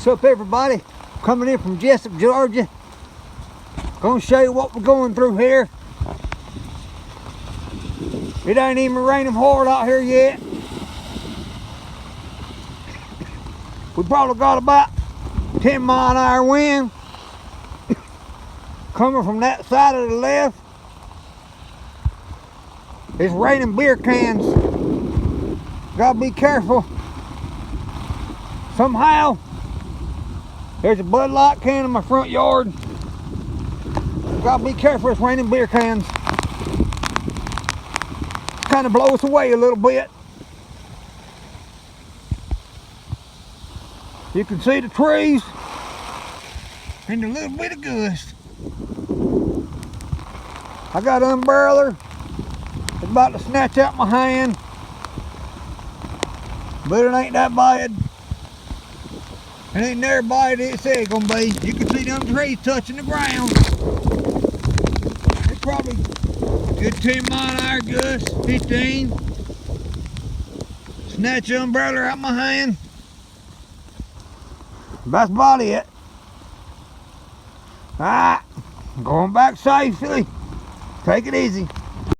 What's up, everybody? Coming in from Jessup, Georgia. Gonna show you what we're going through here. It ain't even raining hard out here yet. We probably got about 10-mile-an-hour wind coming from that side of the left. It's raining beer cans. Gotta be careful. Somehow there's a Bud Light can in my front yard. Gotta be careful, it's raining beer cans. Kind of blow us away a little bit. You can see the trees and a little bit of gust. I got an umbrella. It's about to snatch out my hand, but it ain't that bad. It ain't near bad as it said it's gonna be. You can see them trees touching the ground. It's probably a good 10-mile-an-hour gust, 15. Snatch the umbrella out my hand. That's about it. Alright, going back safely. Take it easy.